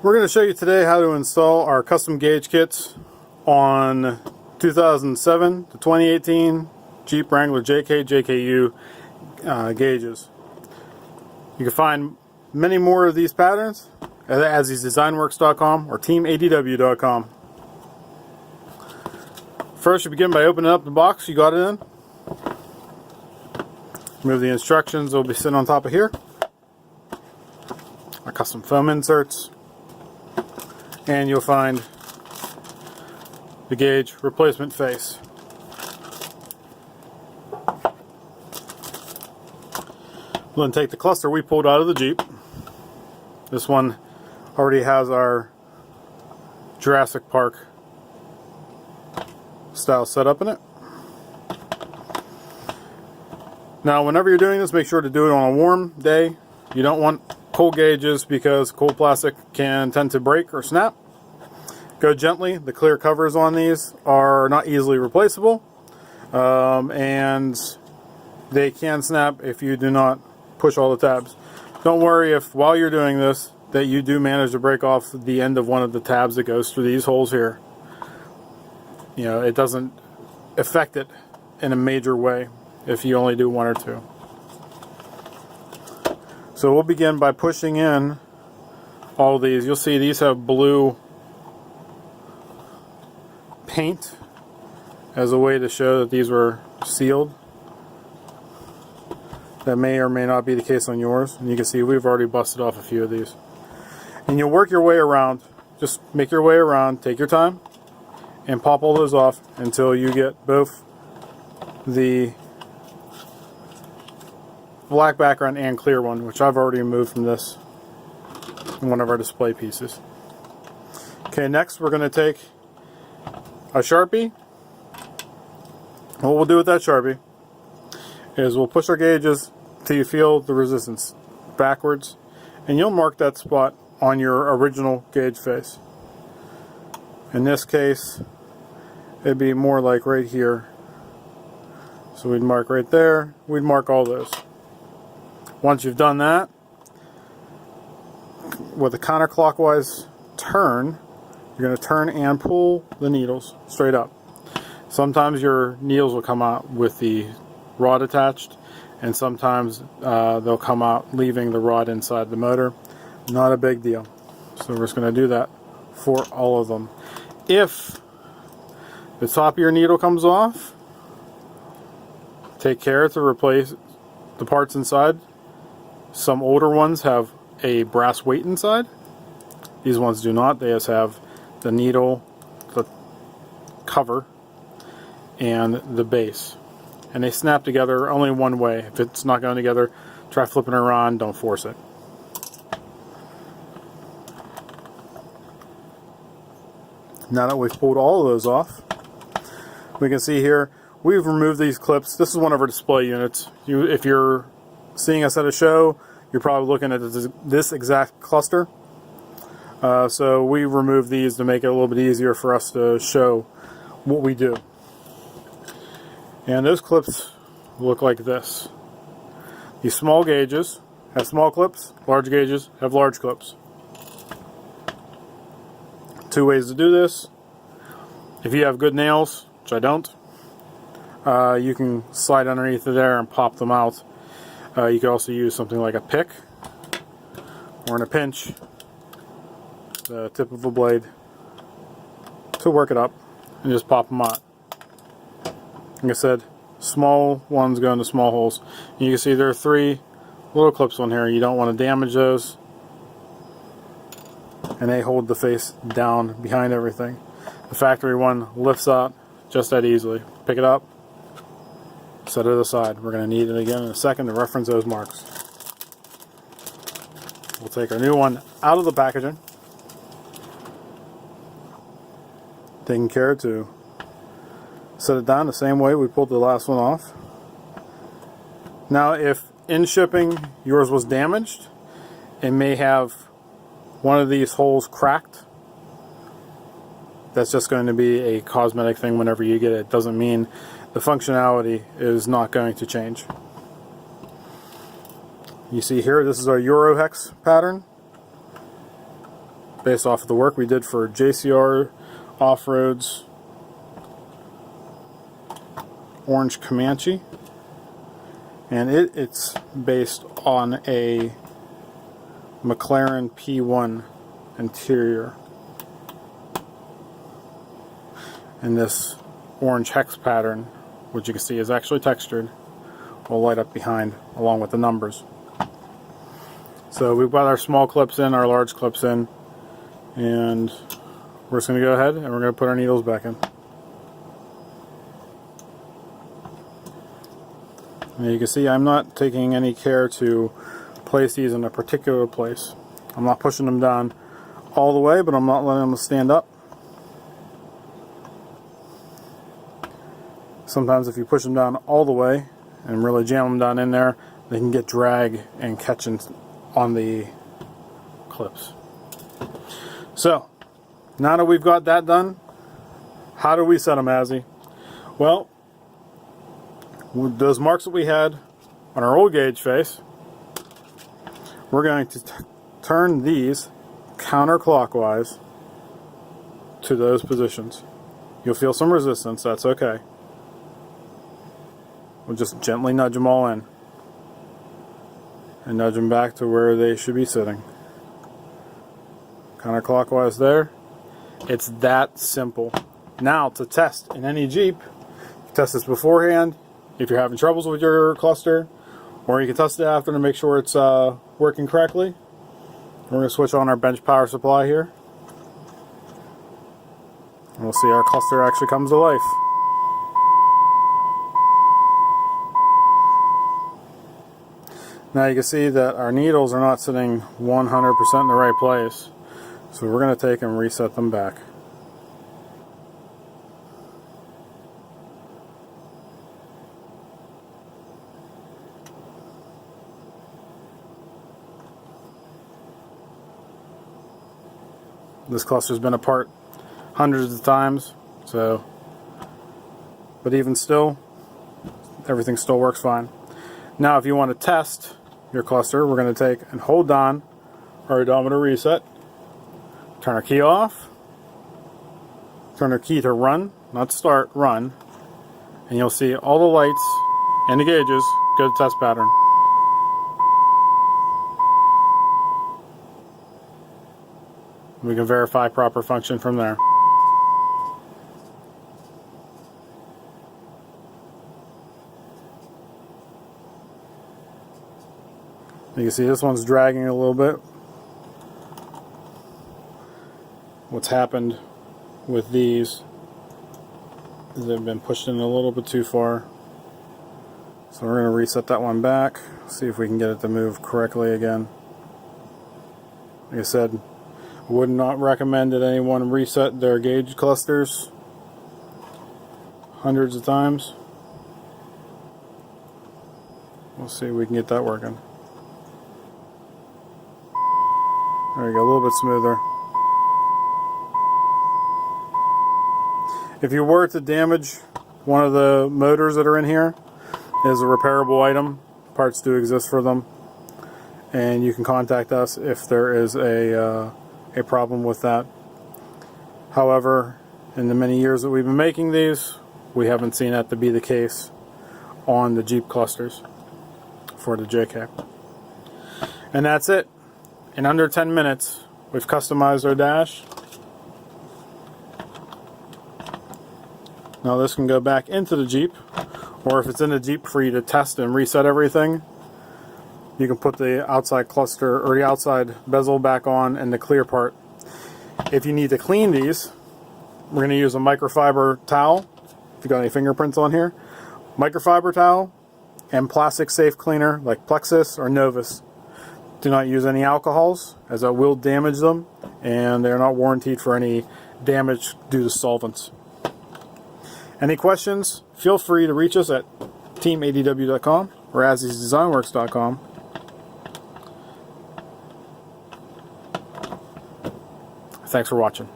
We're going to show you today how to install our custom gauge kits on 2007 to 2018 Jeep Wrangler JK JKU gauges. You can find many more of these patterns at AzzyDesignWorks.com or TeamADW.com. First, you begin by opening up the box you got it in. Remove the instructions, they'll be sitting on top of here. Our custom foam inserts. And you'll find the gauge replacement face. We'll then take the cluster we pulled out of the Jeep. This one already has our Jurassic Park style setup in it. Now, whenever you're doing this, make sure to do it on a warm day. You don't want cold gauges because cold plastic can tend to break or snap. Go gently. The clear covers on these are not easily replaceable, and they can snap if you do not push all the tabs. Don't worry if while you're doing this that you do manage to break off the end of one of the tabs that goes through these holes here. You know, it doesn't affect it in a major way if you only do one or two. So we'll begin by pushing in all these. You'll see these have blue paint as a way to show that these were sealed. That may or may not be the case on yours. And you can see we've already busted off a few of these. And you'll work your way around. Just make your way around, take your time, and pop all those off until you get both the black background and clear one, which I've already removed from this in one of our display pieces. Okay, next we're going to take a Sharpie. What we'll do with that Sharpie is we'll push our gauges till you feel the resistance backwards, and you'll mark that spot on your original gauge face. In this case, it'd be more like right here. So we'd mark right there, we'd mark all those. Once you've done that, with a counterclockwise turn, you're going to turn and pull the needles straight up. Sometimes your needles will come out with the rod attached, and sometimes they'll come out leaving the rod inside the motor. Not a big deal. So we're just going to do that for all of them. If the top of your needle comes off, take care to replace the parts inside. Some older ones have a brass weight inside. These ones do not. They just have the needle, the cover, and the base. And they snap together only one way. If it's not going together, try flipping it around. Don't force it. Now that we've pulled all of those off, we can see here we've removed these clips. This is one of our display units. If you're seeing us at a show, you're probably looking at this exact cluster. So we removed these to make it a little bit easier for us to show what we do. And those clips look like this. These small gauges have small clips, large gauges have large clips. Two ways to do this. If you have good nails, which I don't, you can slide underneath of there and pop them out. You can also use something like a pick, or in a pinch, the tip of a blade to work it up and just pop them out. Like I said, small ones go into small holes. And you can see there are 3 little clips on here. You don't want to damage those, and they hold the face down behind everything. The factory one lifts out just that easily. Pick it up, set it aside. We're going to need it again in a second to reference those marks. We'll take our new one out of the packaging, taking care to set it down the same way we pulled the last one off. Now, if in shipping yours was damaged, it may have one of these holes cracked. That's just going to be a cosmetic thing whenever you get it. It doesn't mean the functionality is not going to change. You see here, this is our Euro hex pattern. based off of the work we did for JCR Off-Road's Orange Comanche, and it's based on a McLaren P1 interior, and this orange hex pattern, which you can see is actually textured, will light up behind along with the numbers. So we've got our small clips in, our large clips in, and we're just going to go ahead and we're going to put our needles back in. And you can see I'm not taking any care to place these in a particular place. I'm not pushing them down all the way, but I'm not letting them stand up. Sometimes if you push them down all the way and really jam them down in there, they can get drag and catching on the clips. So, now that we've got that done, how do we set them, Azzy? Well, with those marks that we had on our old gauge face, we're going to turn these counterclockwise to those positions. You'll feel some resistance, that's okay. We'll just gently nudge them all in and nudge them back to where they should be sitting. Counterclockwise there. It's that simple. Now to test in any Jeep, test this beforehand if you're having troubles with your cluster, or you can test it after to make sure it's working correctly. We're going to switch on our bench power supply here, and we'll see our cluster actually comes to life. Now you can see that our needles are not sitting 100% in the right place, so we're going to take and reset them back. This cluster's been apart hundreds of times, but even still, everything still works fine. Now if you want to test your cluster, we're going to take and hold on our odometer reset, turn our key off, turn our key to run, not start, run, and you'll see all the lights and the gauges go to test pattern. We can verify proper function from there. You can see this one's dragging a little bit. What's happened with these is they've been pushed in a little bit too far. So we're going to reset that one back, see if we can get it to move correctly again. Like I said, I would not recommend that anyone reset their gauge clusters hundreds of times. We'll see if we can get that working. There we go, a little bit smoother. If you were to damage one of the motors that are in here, it is a repairable item. Parts do exist for them, and you can contact us if there is a problem with that. However, in the many years that we've been making these, we haven't seen that to be the case on the Jeep clusters for the JK. And that's it. In under 10 minutes, we've customized our dash. Now this can go back into the Jeep, or if it's in the Jeep for you to test and reset everything, you can put the outside cluster or the outside bezel back on and the clear part. If you need to clean these, we're going to use a microfiber towel. If you've got any fingerprints on here, microfiber towel and plastic safe cleaner like Plexus or Novus. Do not use any alcohols, as that will damage them, and they're not warranted for any damage due to solvents. Any questions? Feel free to reach us at teamadw.com or azzysdesignworks.com. Thanks for watching.